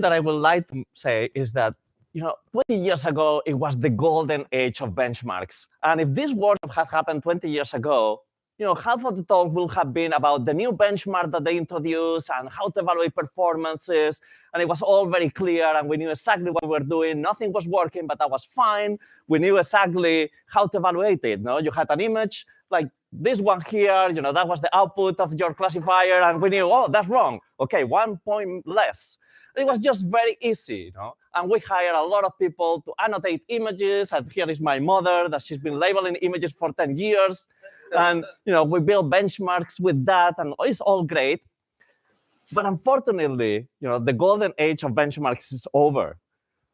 that I would like to say is that 20 years ago, it was the golden age of benchmarks. And if this workshop had happened 20 years ago, half of the talk will have been about the new benchmark that they introduced and how to evaluate performances. And it was all very clear, and we knew exactly what we were doing. Nothing was working, but that was fine. We knew exactly how to evaluate it. No, you had an image like this one here. That was the output of your classifier, and we knew, oh, that's wrong. Okay, 1 point less. It was just very easy, And we hired a lot of people to annotate images. And here is my mother that she's been labeling images for 10 years. And we build benchmarks with that, and it's all great. But unfortunately, the golden age of benchmarks is over.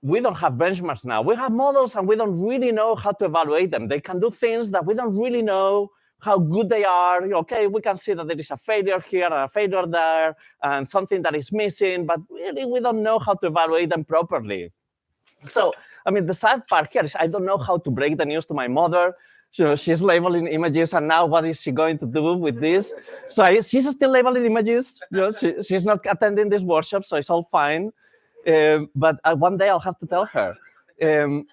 We don't have benchmarks now. We have models, and we don't really know how to evaluate them. They can do things that we don't really know how good they are. Okay, we can see that there is a failure here and a failure there, and something that is missing, but really we don't know how to evaluate them properly. So, the sad part here is I don't know how to break the news to my mother. She's labeling images, and now what is she going to do with this? So she's still labeling images. She's not attending this workshop, so it's all fine. But one day I'll have to tell her. And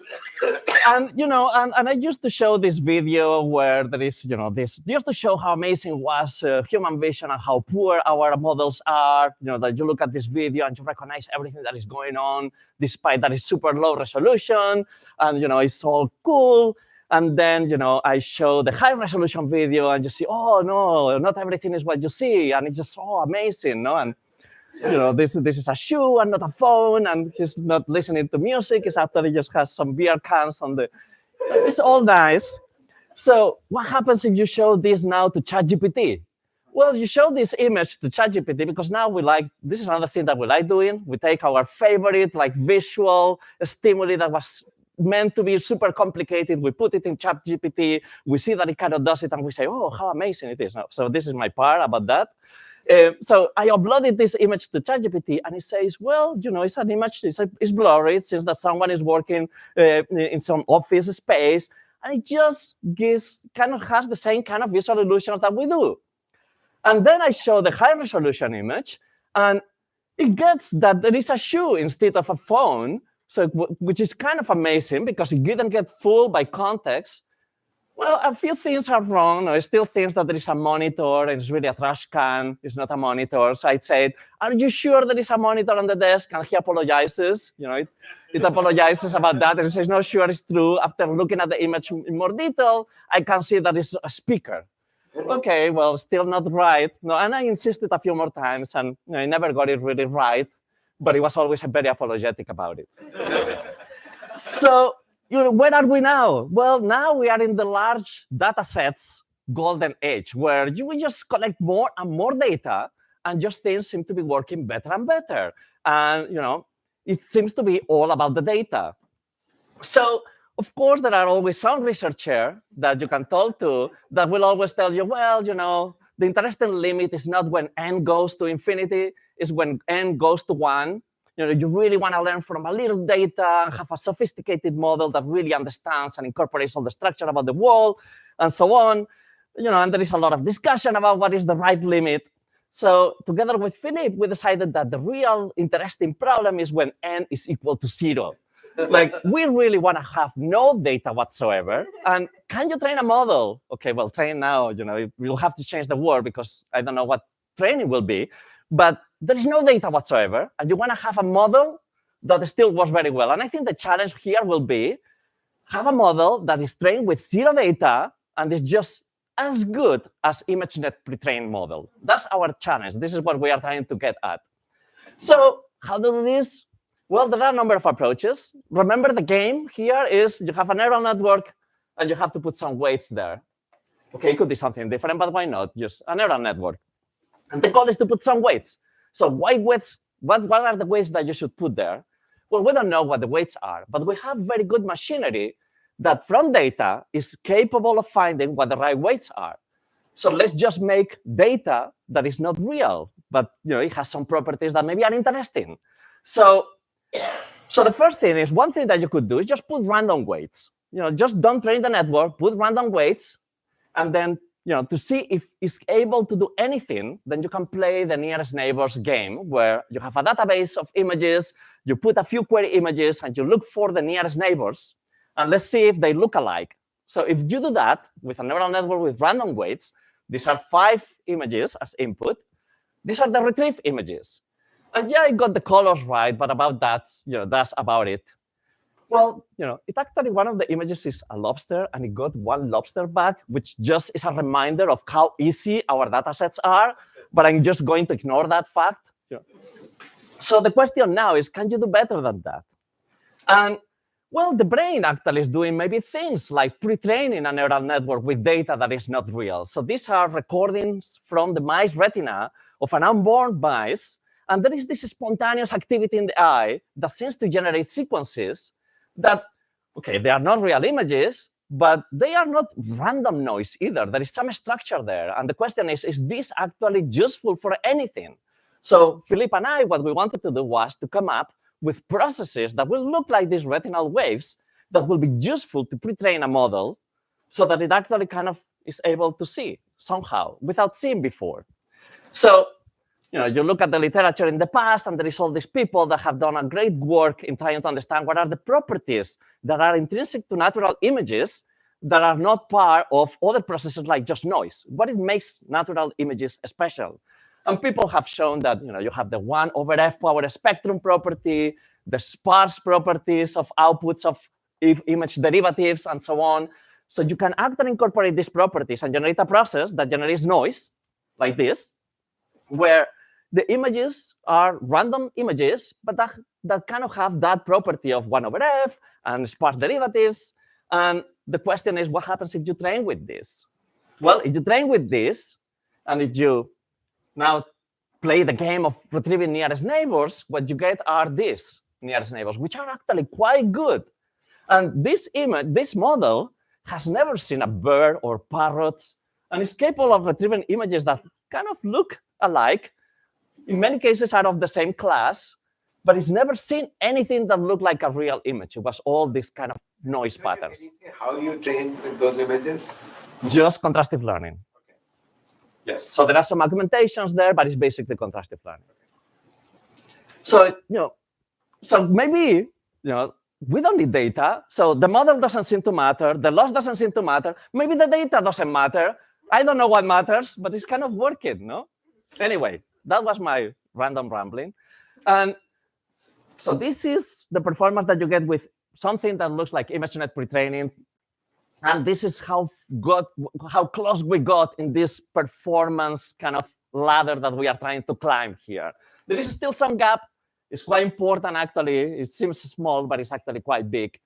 I used to show this video where there is, this just to show how amazing was human vision and how poor our models are. That you look at this video and you recognize everything that is going on, despite that it's super low resolution, and it's all cool. And then I show the high resolution video, and you see, oh no, not everything is what you see, and it's just so amazing, no? And this is a shoe and not a phone, and he's not listening to music. It's after he just has some beer cans on the. It's all nice. So what happens if you show this now to ChatGPT? Well, you show this image to ChatGPT because now this is another thing that we like doing. We take our favorite visual stimuli that was meant to be super complicated. We put it in ChatGPT. We see that it kind of does it, and we say, oh, how amazing it is. So this is my part about that. So I uploaded this image to ChatGPT, and it says, well, it's an image, it's blurry. It seems that someone is working in some office space, and it just has the same kind of visual illusions that we do. And then I show the high resolution image, and it gets that there is a shoe instead of a phone, so which is kind of amazing because it didn't get fooled by context. Well, a few things are wrong. It still thinks that there is a monitor, and it's really a trash can. It's not a monitor. So I'd say, are you sure there is a monitor on the desk? And he apologizes. It apologizes about that. And it says, no, sure, it's true. After looking at the image in more detail, I can see that it's a speaker. Okay, well, still not right. No, and I insisted a few more times, and I never got it really right. But he was always very apologetic about it. So, where are we now? Well, now we are in the large data sets golden age, where we just collect more and more data, and just things seem to be working better and better. And, it seems to be all about the data. So, of course, there are always some researcher that you can talk to that will always tell you, well, the interesting limit is not when n goes to infinity, it's when n goes to 1. You really want to learn from a little data and have a sophisticated model that really understands and incorporates all the structure about the world and so on. And there is a lot of discussion about what is the right limit. So together with Philippe, we decided that the real interesting problem is when n is equal to 0. We really want to have no data whatsoever. And can you train a model? Okay, well, train now, you'll have to change the word because I don't know what training will be. But there is no data whatsoever, and you want to have a model that still works very well. And I think the challenge here will be have a model that is trained with 0 data and is just as good as ImageNet pre-trained model. That's our challenge. This is what we are trying to get at. So how to do this? Well, there are a number of approaches. Remember, the game here is you have a neural network, and you have to put some weights there. Okay, it could be something different, but why not? Just a neural network. And the goal is to put some weights. So weights, what are the weights that you should put there? Well, we don't know what the weights are, but we have very good machinery that from data is capable of finding what the right weights are. So let's just make data that is not real, but it has some properties that maybe are interesting. So the first thing is, one thing that you could do is just put random weights. Just don't train the network, put random weights, and then to see if it's able to do anything, then you can play the nearest neighbors game, where you have a database of images, you put a few query images, and you look for the nearest neighbors, and let's see if they look alike. So if you do that with a neural network with random weights, these are 5 images as input. These are the retrieved images. And yeah, I got the colors right, but about that, that's about it. Well, it actually, one of the images is a lobster, and it got 1 lobster back, which just is a reminder of how easy our data sets are, but I'm just going to ignore that fact. So the question now is, can you do better than that? And well, the brain actually is doing maybe things like pre-training a neural network with data that is not real. So these are recordings from the mice retina of an unborn mice, and there is this spontaneous activity in the eye that seems to generate sequences that, okay, they are not real images, but they are not random noise either. There is some structure there. And the question is this actually useful for anything? So Philippe and I, what we wanted to do was to come up with processes that will look like these retinal waves that will be useful to pre-train a model so that it actually kind of is able to see somehow without seeing before. So you look at the literature in the past, and there is all these people that have done a great work in trying to understand what are the properties that are intrinsic to natural images that are not part of other processes like just noise. What it makes natural images special. And people have shown that you have the 1/f power spectrum property, the sparse properties of outputs of image derivatives, and so on. So you can actually incorporate these properties and generate a process that generates noise like this, where the images are random images, but that kind of have that property of 1/f and sparse derivatives. And the question is, what happens if you train with this? Well, if you train with this, and if you now play the game of retrieving nearest neighbors, what you get are these nearest neighbors, which are actually quite good. And this model has never seen a bird or parrots, and is capable of retrieving images that kind of look alike. In many cases are of the same class, but it's never seen anything that looked like a real image. It was all this kind of noise patterns. Can you say how you trained with those images? Just contrastive learning. Okay. Yes. So there are some augmentations there, but it's basically contrastive learning. So so maybe we don't need data. So the model doesn't seem to matter. The loss doesn't seem to matter. Maybe the data doesn't matter. I don't know what matters, but it's kind of working, no? Anyway, that was my random rambling. And so this is the performance that you get with something that looks like ImageNet pre-training. And this is how close we got in this performance kind of ladder that we are trying to climb here. There is still some gap. It's quite important, actually. It seems small, but it's actually quite big.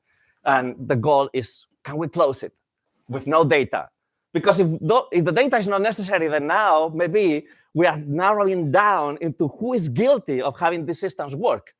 And the goal is, can we close it with no data? Because if the data is not necessary, then now maybe we are narrowing down into who is guilty of having these systems work.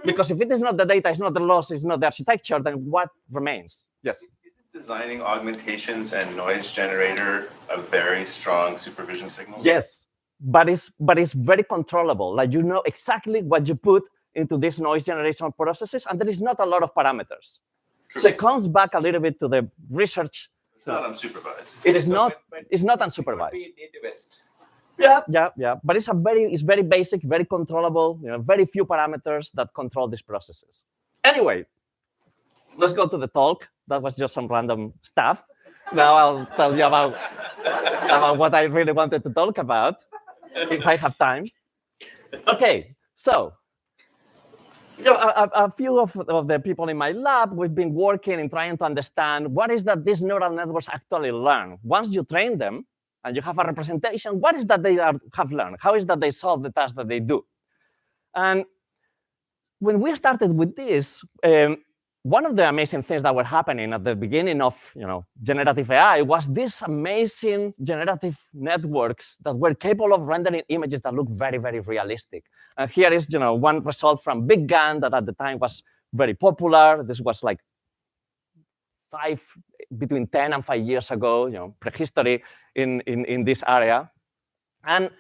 Because if it is not the data, it's not the loss, it's not the architecture, then what remains? Yes? Isn't designing augmentations and noise generator a very strong supervision signal? Yes, but it's very controllable. Like you know exactly what you put into these noise generation processes, and there is not a lot of parameters. True. So it comes back a little bit to the research. It's not unsupervised. It is not. It's not unsupervised. Nativist. Yeah. But it's very basic, very controllable. Very few parameters that control these processes. Anyway, let's go to the talk. That was just some random stuff. Now I'll tell you about what I really wanted to talk about, if I have time. Okay, so a few of the people in my lab, we've been working in trying to understand what is that these neural networks actually learn. Once you train them and you have a representation, what is that they have learned? How is that they solve the task that they do? And when we started with this, one of the amazing things that were happening at the beginning of generative AI was these amazing generative networks that were capable of rendering images that look very, very realistic. And here is one result from Big Gun that at the time was very popular. This was like between 10 and 5 years ago, prehistory in this area. And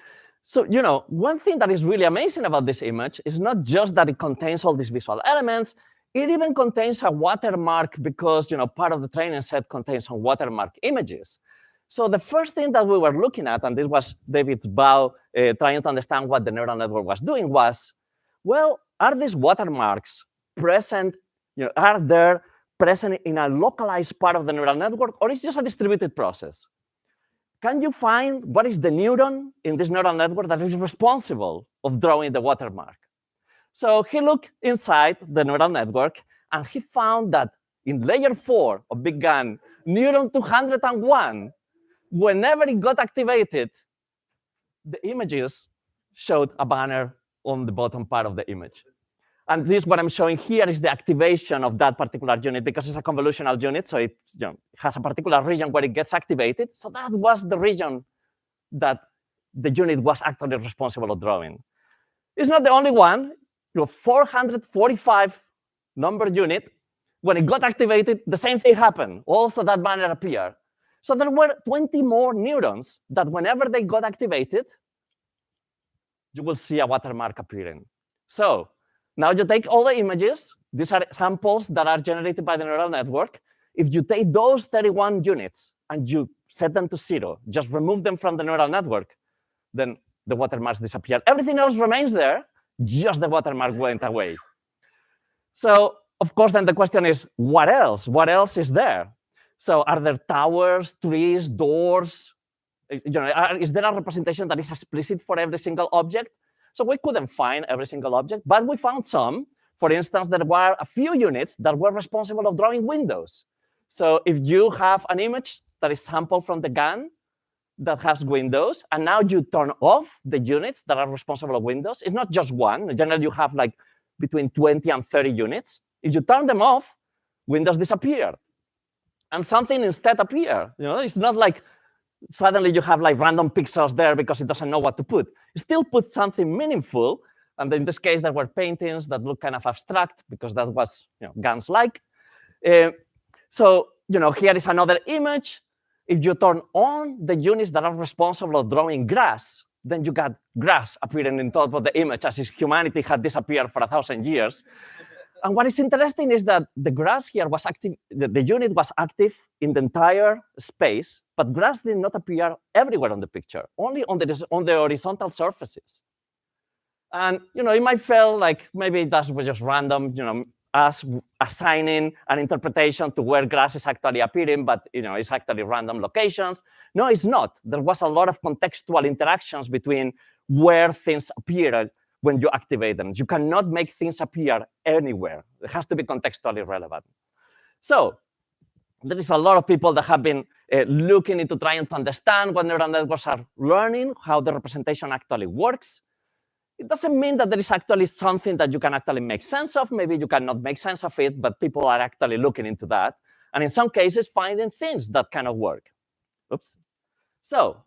so, one thing that is really amazing about this image is not just that it contains all these visual elements. It even contains a watermark because, part of the training set contains some watermark images. So the first thing that we were looking at, and this was David's bow trying to understand what the neural network was doing, was, well, are these watermarks present, are they present in a localized part of the neural network, or is it just a distributed process? Can you find what is the neuron in this neural network that is responsible of drawing the watermark? So he looked inside the neural network, and he found that in layer 4 of Big GAN, neuron 201, whenever it got activated, the images showed a banner on the bottom part of the image. And this, what I'm showing here, is the activation of that particular unit, because it's a convolutional unit, so it has a particular region where it gets activated. So that was the region that the unit was actually responsible of drawing. It's not the only one. 445 number unit, when it got activated, the same thing happened. Also, that banner appeared. So there were 20 more neurons that whenever they got activated, you will see a watermark appearing. So now you take all the images. These are samples that are generated by the neural network. If you take those 31 units and you set them to 0, just remove them from the neural network, then the watermarks disappear. Everything else remains there, just the watermark went away. So, of course, then the question is, what else? What else is there? So are there towers, trees, doors? Is there a representation that is explicit for every single object? So we couldn't find every single object, but we found some. For instance, there were a few units that were responsible of drawing windows. So if you have an image that is sampled from the GAN that has windows, and now you turn off the units that are responsible of windows, it's not just one. In general, you have like between 20 and 30 units. If you turn them off, windows disappear. And something instead appears. It's not like suddenly you have like random pixels there because it doesn't know what to put. It still puts something meaningful. And in this case, there were paintings that look kind of abstract because that was GANs like. So here is another image. If you turn on the units that are responsible of drawing grass, then you got grass appearing on top of the image as if humanity had disappeared for 1,000 years. And what is interesting is that the grass here was active, the unit was active in the entire space, but grass did not appear everywhere on the picture, only on the horizontal surfaces. And it might feel like maybe that was just random, us assigning an interpretation to where grass is actually appearing, but it's actually random locations. No, it's not. There was a lot of contextual interactions between where things appeared when you activate them. You cannot make things appear anywhere. It has to be contextually relevant. So there is a lot of people that have been looking into trying to understand what neural networks are learning, how the representation actually works. It doesn't mean that there is actually something that you can actually make sense of. Maybe you cannot make sense of it, but people are actually looking into that. And in some cases, finding things that kind of work. Oops. So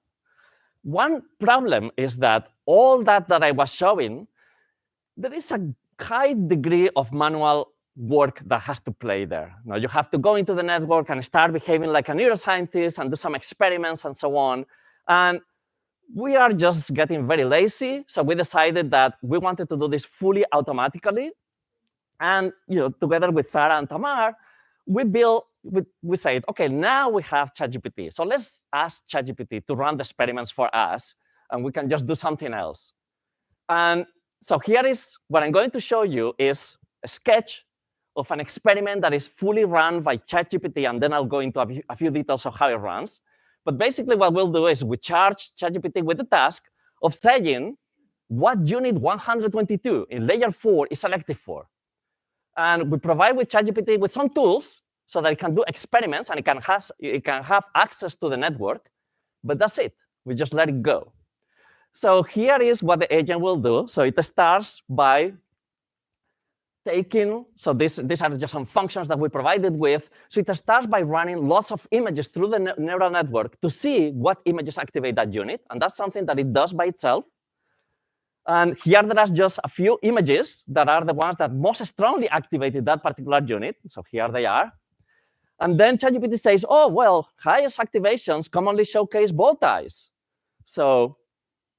one problem is that all that I was showing, there is a high degree of manual work that has to play there. Now, you have to go into the network and start behaving like a neuroscientist and do some experiments and so on. And we are just getting very lazy. So we decided that we wanted to do this fully automatically. And together with Sarah and Tamar, we said, OK, now we have ChatGPT. So let's ask ChatGPT to run the experiments for us, and we can just do something else. And so here is what I'm going to show you is a sketch of an experiment that is fully run by ChatGPT, and then I'll go into a few details of how it runs. But basically, what we'll do is we charge ChatGPT with the task of saying what unit 122 in layer 4 is selected for. And we provide with ChatGPT with some tools so that it can do experiments and it can have access to the network. But that's it. We just let it go. So here is what the agent will do. So it starts by taking, so these are just some functions that we provided with. So it starts by running lots of images through the neural network to see what images activate that unit. And that's something that it does by itself. And here there are just a few images that are the ones that most strongly activated that particular unit. So here they are. And then ChatGPT says, oh, well, highest activations commonly showcase bow ties. So,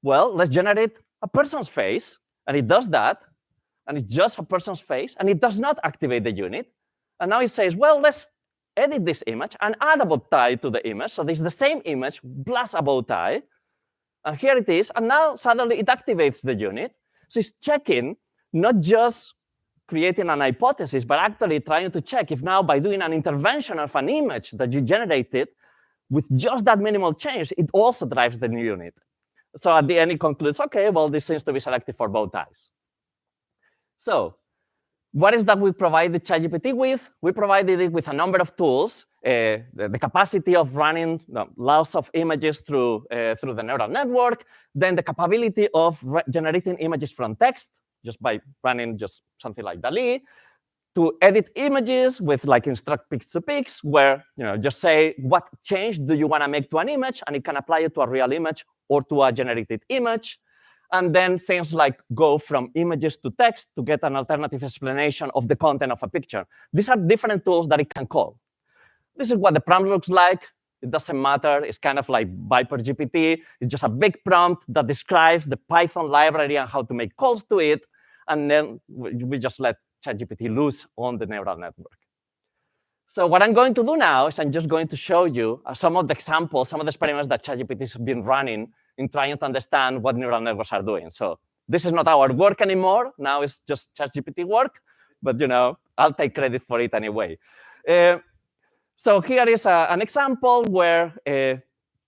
well, let's generate a person's face. And it does that. And it's just a person's face. And it does not activate the unit. And now it says, well, let's edit this image and add a bow tie to the image. So this is the same image plus a bow tie. And here it is. And now suddenly it activates the unit. So it's checking, not just creating an hypothesis, but actually trying to check if now by doing an intervention of an image that you generated with just that minimal change, it also drives the new unit. So at the end, it concludes, OK, well, this seems to be selective for bow ties. So what is that we provided ChatGPT with? We provided it with a number of tools, the capacity of running lots of images through the neural network, then the capability of generating images from text, just by running just something like DALL-E, to edit images with like instruct pics to pics, where just say what change do you want to make to an image, and it can apply it to a real image or to a generated image. And then things like go from images to text to get an alternative explanation of the content of a picture. These are different tools that it can call. This is what the prompt looks like. It doesn't matter. It's kind of like Viper GPT. It's just a big prompt that describes the Python library and how to make calls to it. And then we just let ChatGPT loose on the neural network. So what I'm going to do now is I'm just going to show you some of the examples, some of the experiments that ChatGPT has been running in trying to understand what neural networks are doing. So this is not our work anymore. Now it's just ChatGPT work. But I'll take credit for it anyway. So here is an example where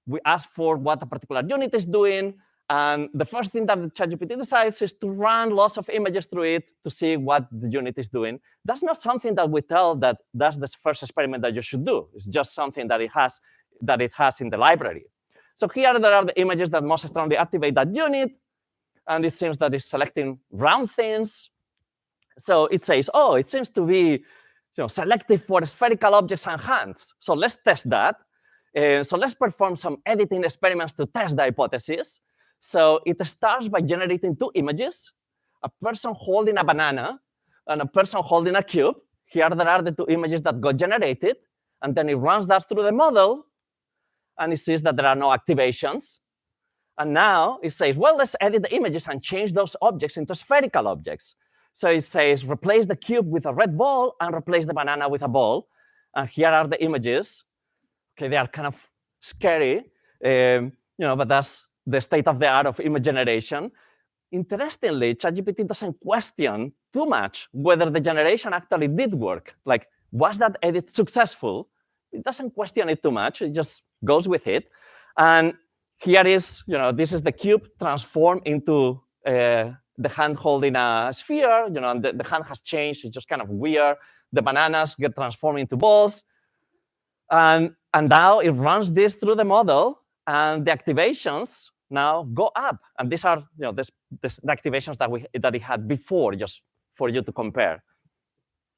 we ask for what a particular unit is doing. And the first thing that ChatGPT decides is to run lots of images through it to see what the unit is doing. That's not something that we tell that that's the first experiment that you should do. It's just something that it has in the library. So here there are the images that most strongly activate that unit. And it seems that it's selecting round things. So it says, oh, it seems to be selective for spherical objects and hands. So let's test that. So let's perform some editing experiments to test the hypothesis. So it starts by generating two images, a person holding a banana and a person holding a cube. Here there are the two images that got generated. And then it runs that through the model. And it sees that there are no activations. And now it says, well, let's edit the images and change those objects into spherical objects. So it says, replace the cube with a red ball and replace the banana with a ball. And here are the images. OK, they are kind of scary, but that's the state of the art of image generation. Interestingly, ChatGPT doesn't question too much whether the generation actually did work. Like, was that edit successful? It doesn't question it too much. It just goes with it. And here is, this is the cube transformed into the hand holding a sphere. And the hand has changed. It's just kind of weird. The bananas get transformed into balls. And now it runs this through the model. And the activations now go up. And these are the activations that it had before, just for you to compare.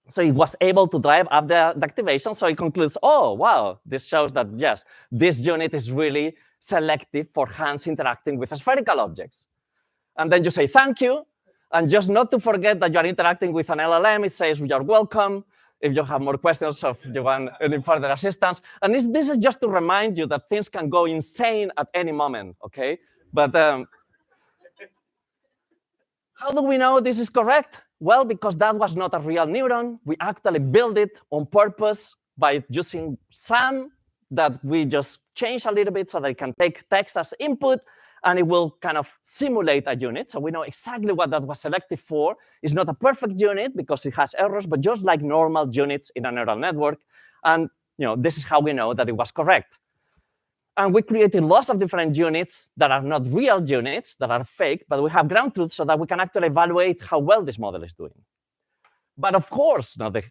So it was able to drive up the activation. So it concludes, oh, wow, this shows that, yes, this unit is really selective for hands interacting with spherical objects. And then you say, thank you. And just not to forget that you're interacting with an LLM, it says, you're welcome. If you have more questions or if you want any further assistance. And this is just to remind you that things can go insane at any moment, OK? But how do we know this is correct? Well, because that was not a real neuron. We actually built it on purpose by using SAM that we just changed a little bit so that it can take text as input. And it will kind of simulate a unit. So we know exactly what that was selected for. It's not a perfect unit because it has errors, but just like normal units in a neural network. And this is how we know that it was correct. And we created lots of different units that are not real units, that are fake, but we have ground truth so that we can actually evaluate how well this model is doing. But of course, the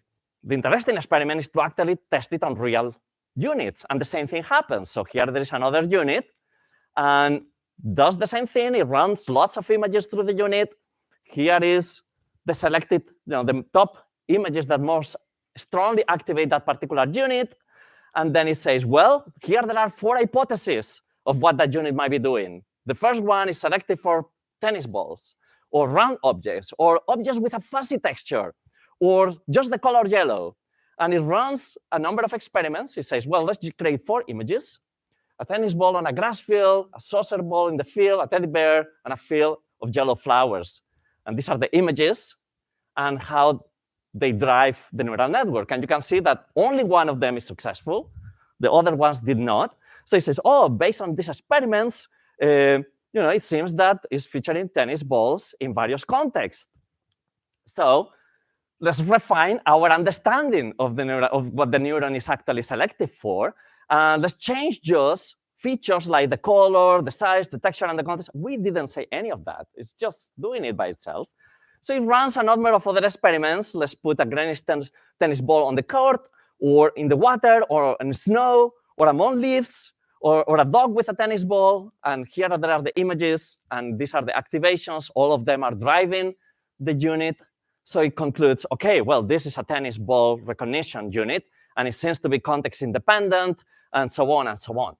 interesting experiment is to actually test it on real units. And the same thing happens. So here there is another unit. And does the same thing. It runs lots of images through the unit. Here is the selected, the top images that most strongly activate that particular unit. And then it says, well, here there are 4 hypotheses of what that unit might be doing. The first one is selective for tennis balls, or round objects, or objects with a fuzzy texture, or just the color yellow. And it runs a number of experiments. It says, well, let's create 4 images. A tennis ball on a grass field, a saucer ball in the field, a teddy bear, and a field of yellow flowers. And these are the images and how they drive the neural network. And you can see that only one of them is successful. The other ones did not. So it says, oh, based on these experiments, it seems that it's featuring tennis balls in various contexts. So let's refine our understanding of what the neuron is actually selective for. Let's change just features like the color, the size, the texture, and the context. We didn't say any of that. It's just doing it by itself. So it runs a number of other experiments. Let's put a greenish tennis ball on the court, or in the water, or in snow, or among leaves, or a dog with a tennis ball. And here there are the images, and these are the activations. All of them are driving the unit. So it concludes, OK, well, this is a tennis ball recognition unit, and it seems to be context independent, and so on and so on.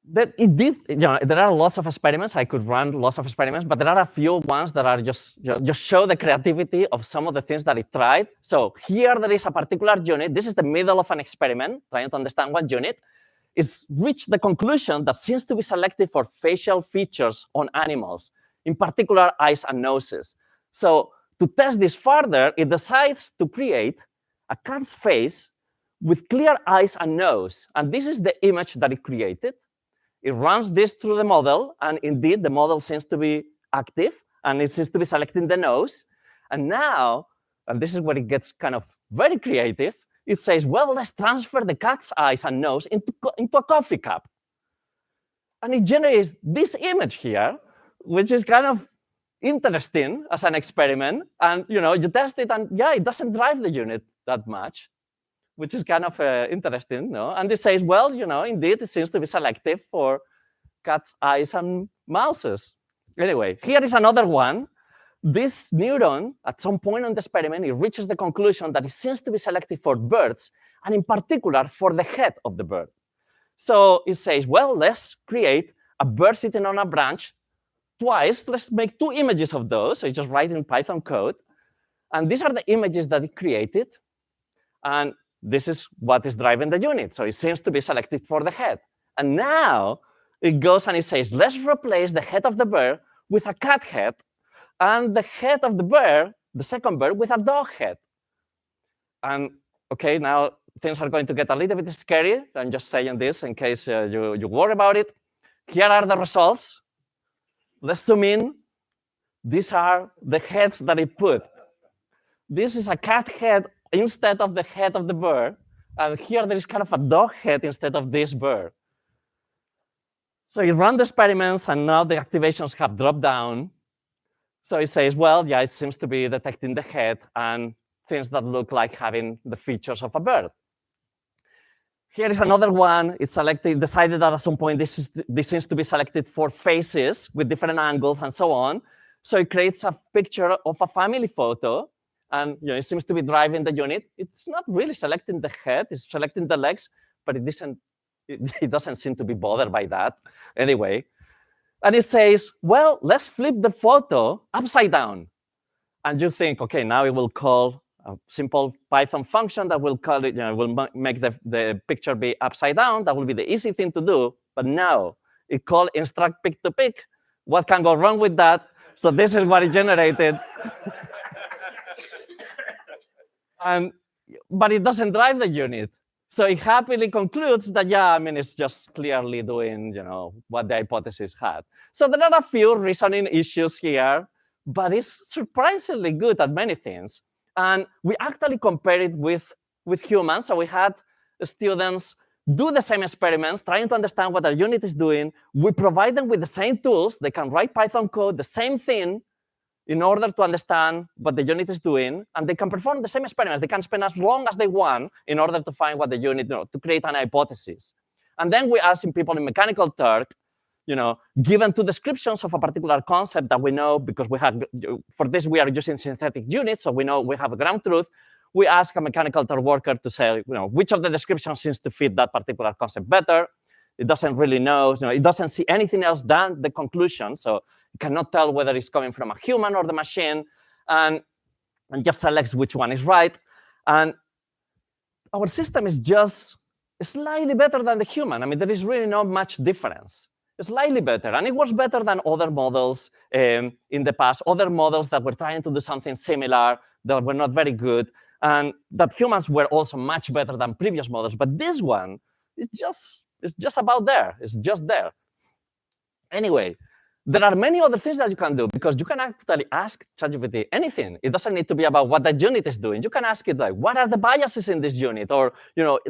There are lots of experiments. I could run lots of experiments, but there are a few ones that are just show the creativity of some of the things that it tried. So here there is a particular unit. This is the middle of an experiment, trying to understand what unit. It's reached the conclusion that seems to be selective for facial features on animals, in particular eyes and noses. So to test this further, it decides to create a cat's face with clear eyes and nose. And this is the image that it created. It runs this through the model, and indeed, the model seems to be active, and it seems to be selecting the nose. And now, and this is where it gets kind of very creative, it says, well, let's transfer the cat's eyes and nose into a coffee cup. And it generates this image here, which is kind of interesting as an experiment. And you test it, and yeah, it doesn't drive the unit that much, which is kind of interesting, no? And it says, well, indeed, it seems to be selective for cats' eyes and mouses. Anyway, here is another one. This neuron, at some point in the experiment, it reaches the conclusion that it seems to be selective for birds, and in particular, for the head of the bird. So it says, well, let's create a bird sitting on a branch twice. Let's make 2 images of those. So it's just writing Python code. And these are the images that it created. And this is what is driving the unit. So it seems to be selected for the head. And now it goes and it says, let's replace the head of the bird with a cat head, and the head of the bird, the second bird, with a dog head. And OK, now things are going to get a little bit scary. I'm just saying this in case you worry about it. Here are the results. Let's zoom in. These are the heads that it put. This is a cat head instead of the head of the bird. And here there is kind of a dog head instead of this bird. So it ran the experiments, and now the activations have dropped down. So it says, well, yeah, it seems to be detecting the head and things that look like having the features of a bird. Here is another one. It decided that at some point this seems to be selected for faces with different angles and so on. So it creates a picture of a family photo. And it seems to be driving the unit. It's not really selecting the head. It's selecting the legs, but it doesn't seem to be bothered by that anyway. And it says, well, let's flip the photo upside down. And you think, OK, now it will call a simple Python function that will call it, will make the picture be upside down. That will be the easy thing to do. But no, it called instruct pick to pick. What can go wrong with that? So this is what it generated. But it doesn't drive the unit. So it happily concludes that, yeah, it's just clearly doing, what the hypothesis had. So there are a few reasoning issues here, but it's surprisingly good at many things. And we actually compared it with humans. So we had students do the same experiments, trying to understand what their unit is doing. We provide them with the same tools. They can write Python code, the same thing, in order to understand what the unit is doing, and they can perform the same experiments. They can spend as long as they want in order to find what the unit, to create an hypothesis. And then we ask people in Mechanical Turk, given 2 descriptions of a particular concept that we know, because for this we are using synthetic units, so we know we have a ground truth. We ask a Mechanical Turk worker to say, which of the descriptions seems to fit that particular concept better. It doesn't really know. It doesn't see anything else than the conclusion. So it cannot tell whether it's coming from a human or the machine, and just selects which one is right. And our system is just slightly better than the human. There is really not much difference. slightly better. And it was better than other models in the past, other models that were trying to do something similar that were not very good, and that humans were also much better than previous models. But this one, it's just about there. It's just there. Anyway, there are many other things that you can do, because you can actually ask ChatGPT anything. It doesn't need to be about what that unit is doing. You can ask it, like, what are the biases in this unit? Or,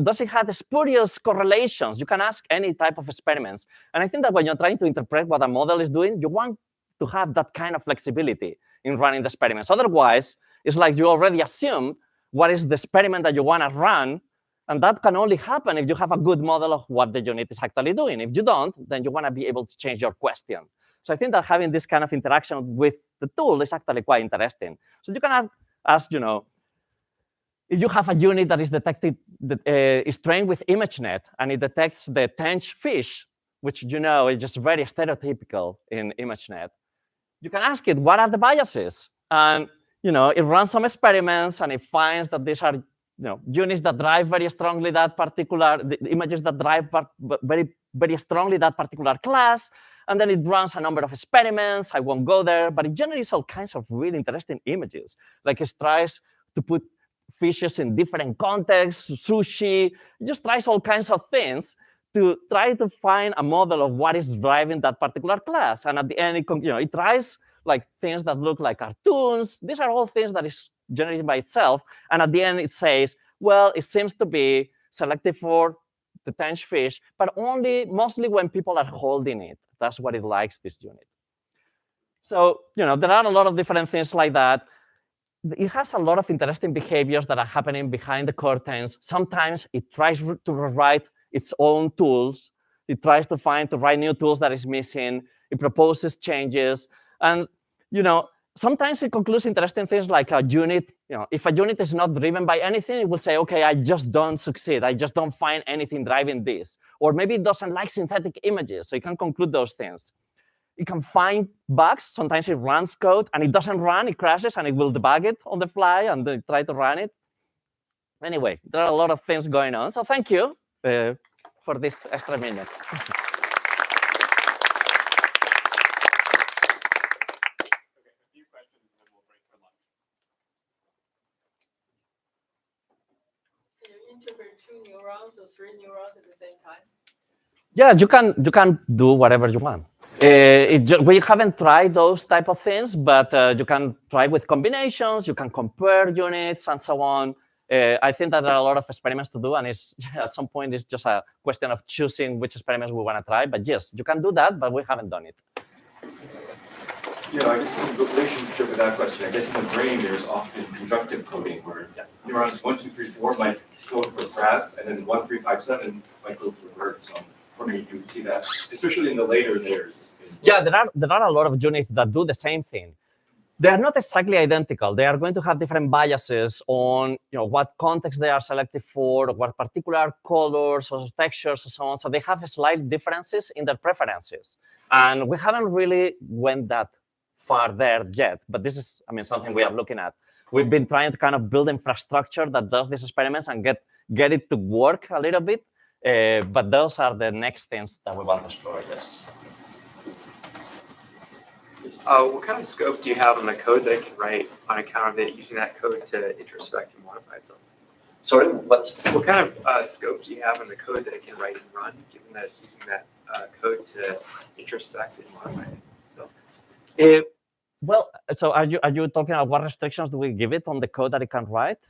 does it have spurious correlations? You can ask any type of experiments. And I think that when you're trying to interpret what a model is doing, you want to have that kind of flexibility in running the experiments. Otherwise, it's like you already assume what is the experiment that you want to run, and that can only happen if you have a good model of what the unit is actually doing. If you don't, then you want to be able to change your question. So I think that having this kind of interaction with the tool is actually quite interesting. So you can ask, if you have a unit that is detected, that is trained with ImageNet, and it detects the tench fish, which is just very stereotypical in ImageNet, you can ask it, what are the biases? And it runs some experiments, and it finds that these are units that drive very strongly that particular, the images that drive very, very strongly that particular class. And then it runs a number of experiments. I won't go there, but it generates all kinds of really interesting images. Like it tries to put fishes in different contexts, sushi. It just tries all kinds of things to try to find a model of what is driving that particular class. And at the end, it tries like things that look like cartoons. These are all things that is generated by itself. And at the end, it says, well, it seems to be selective for the tench fish, but mostly when people are holding it. That's what it likes, this unit. So, there are a lot of different things like that. It has a lot of interesting behaviors that are happening behind the curtains. Sometimes it tries to rewrite its own tools. It tries to write new tools that is missing. It proposes changes. And, sometimes it concludes interesting things like a unit, if a unit is not driven by anything, it will say, okay, I just don't succeed. I just don't find anything driving this. Or maybe it doesn't like synthetic images, so it can conclude those things. It can find bugs. Sometimes it runs code, and it doesn't run, it crashes, and it will debug it on the fly and then try to run it. Anyway, there are a lot of things going on. So thank you for this extra minute. Interpret 2 neurons or 3 neurons at the same time? Yeah, you can do whatever you want. We haven't tried those type of things, but you can try with combinations. You can compare units and so on. I think that there are a lot of experiments to do, and at some point it's just a question of choosing which experiments we want to try. But yes, you can do that, but we haven't done it. I guess in relationship with that question, I guess in the brain there's often conjunctive coding where neurons 1, 2, 3, 4 might code for grass, and then 1, 3, 5, 7 might code for birds. So I'm wondering if you would see that, especially in the later layers. Yeah, there are a lot of units that do the same thing. They are not exactly identical. They are going to have different biases on what context they are selected for, what particular colors or textures and so on. So they have slight differences in their preferences. And we haven't really went that far there yet, but this is, something we are looking at. We've been trying to kind of build infrastructure that does these experiments and get it to work a little bit. But those are the next things that we want to explore, yes. What kind of scope do you have on the code that it can write on account of it using that code to introspect and modify itself? Sorry, what kind of scope do you have on the code that it can write and run, given that it's using that code to introspect and modify itself? Well, so are you talking about what restrictions do we give it on the code that it can write?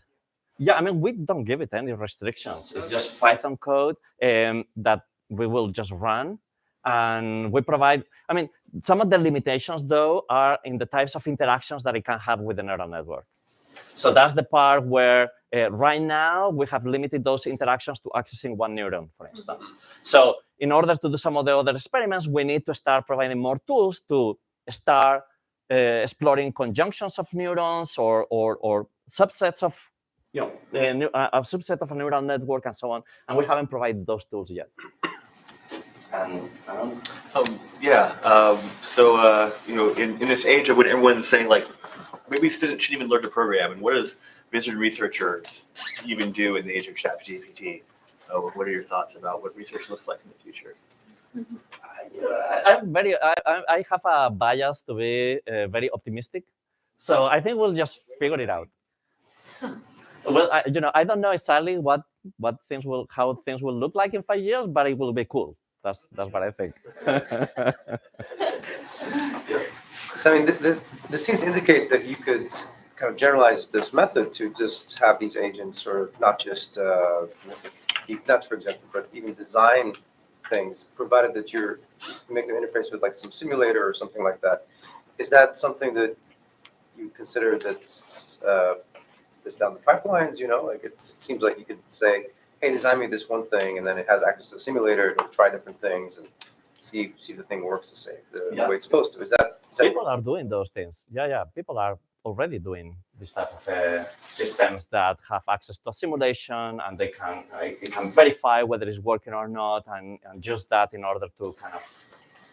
Yeah, we don't give it any restrictions. It's just Python code that we will just run. And we provide, some of the limitations, though, are in the types of interactions that it can have with the neural network. So that's the part where right now we have limited those interactions to accessing one neuron, for instance. So in order to do some of the other experiments, we need to start providing more tools to start exploring conjunctions of neurons or subsets of, a subset of a neural network and so on. And we haven't provided those tools yet. So in this age of when everyone's saying like, maybe students shouldn't even learn to program, and what does wizard researchers even do in the age of ChatGPT? What are your thoughts about what research looks like in the future? I have a bias to be very optimistic, so I think we'll just figure it out. Well, I don't know exactly how things will look like in 5 years, but it will be cool. That's what I think. So I mean, this seems to indicate that you could kind of generalize this method to just have these agents sort of not just keep nuts, for example, but even design things, provided that you're making an interface with like some simulator or something like that. Is that something that you consider that's down the pipelines? Like it seems like you could say, hey, design me this one thing, and then it has access to a simulator, it'll try different things and see if the thing works the way it's supposed to. Is that People are doing those things. Yeah. People are already doing this type of systems that have access to a simulation, and they can verify whether it's working or not, and use that in order to kind of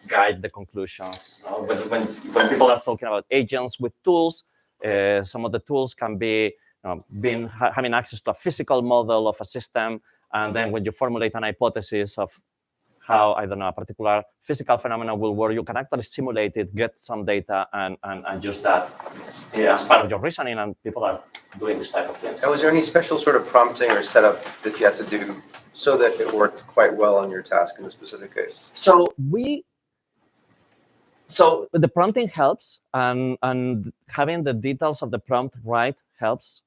guide the conclusions. When people are talking about agents with tools, some of the tools can be having access to a physical model of a system, and then when you formulate an hypothesis of how, I don't know, a particular physical phenomenon will work, you can actually simulate it, get some data, and use that as part of your reasoning, and people are doing this type of things. And was there any special sort of prompting or setup that you had to do so that it worked quite well on your task in this specific case? So the prompting helps, and having the details of the prompt right helps,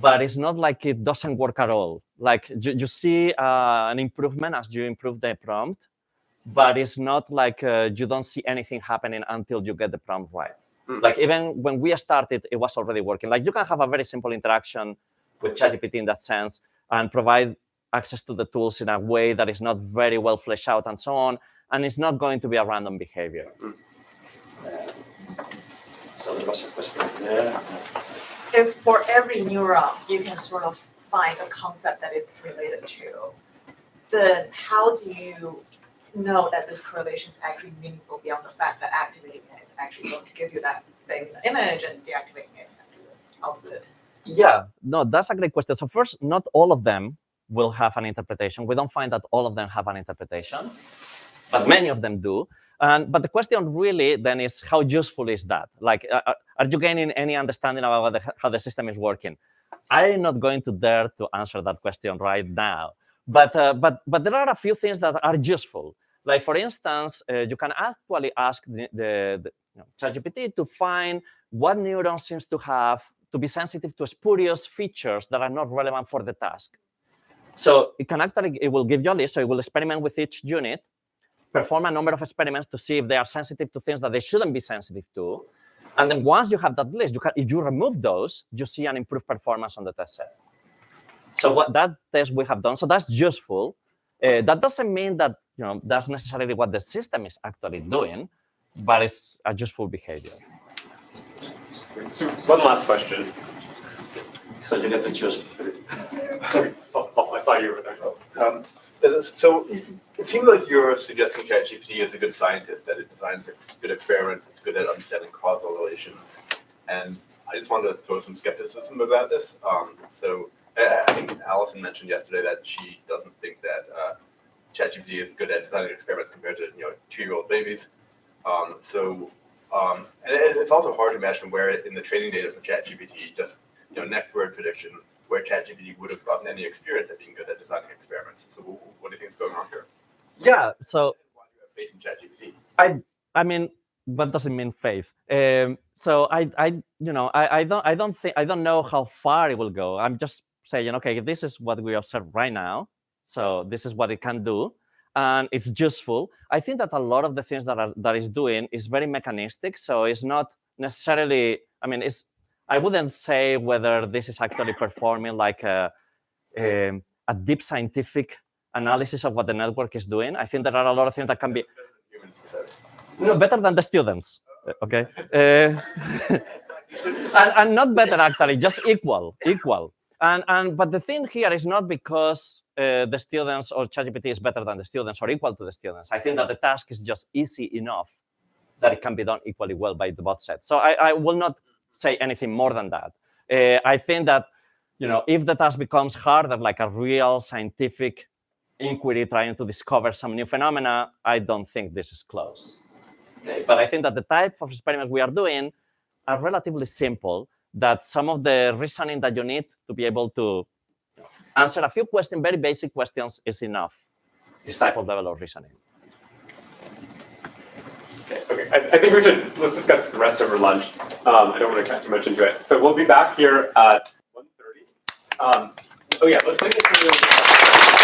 but it's not like it doesn't work at all. Like you see an improvement as you improve the prompt, but it's not like you don't see anything happening until you get the prompt right. Like even when we started, it was already working. Like you can have a very simple interaction with ChatGPT in that sense and provide access to the tools in a way that is not very well fleshed out and so on, and it's not going to be a random behavior. So there was a question there. If for every neuron you can sort of find a concept that it's related to, then how do you know that this correlation is actually meaningful beyond the fact that activating it is actually going to give you that thing in the image and deactivating it is going to opposite? Yeah, no, that's a great question. So first, not all of them will have an interpretation. We don't find that all of them have an interpretation, but many of them do. But the question really then is, how useful is that? Like, are you gaining any understanding about how the system is working? I'm not going to dare to answer that question right now. But there are a few things that are useful. Like, for instance, you can actually ask the ChatGPT to find what neuron seems to be sensitive to spurious features that are not relevant for the task. So it will give you a list, so it will experiment with each unit, perform a number of experiments to see if they are sensitive to things that they shouldn't be sensitive to. And then once you have that list, if you remove those, you see an improved performance on the test set. So that test we have done, so that's useful. That doesn't mean that that's necessarily what the system is actually doing, but it's a useful behavior. One last question. So you get to choose. I saw you over there. So it seems like you're suggesting ChatGPT is a good scientist, that it designs good experiments, it's good at understanding causal relations. And I just wanted to throw some skepticism about this. So I think Allison mentioned yesterday that she doesn't think that ChatGPT is good at designing experiments compared to 2-year-old babies. And it's also hard to imagine where in the training data for ChatGPT, just next word prediction, where ChatGPT would have gotten any experience at being good at designing experiments. So what do you think is going on here? Yeah. So why do you have faith in ChatGPT? I mean, what does it mean faith? So I don't know how far it will go. I'm just saying, okay, this is what we observe right now. So this is what it can do, and it's useful. I think that a lot of the things that it's doing is very mechanistic. So it's not necessarily. I mean, I wouldn't say whether this is actually performing like a deep scientific analysis of what the network is doing. I think there are a lot of things that can be better than the students. Okay, and not better actually, just equal. But the thing here is not because the students or ChatGPT is better than the students or equal to the students. I think that the task is just easy enough that it can be done equally well by the bot set. So I will not say anything more than that. I think that if the task becomes harder, like a real scientific inquiry trying to discover some new phenomena, I don't think this is close. Okay? But I think that the type of experiments we are doing are relatively simple, that some of the reasoning that you need to be able to answer a few questions, very basic questions, is enough. This type of level of reasoning. Okay. I think let's discuss the rest over lunch. I don't want to cut too much into it. So we'll be back here at 1:30. Oh yeah, let's take it to the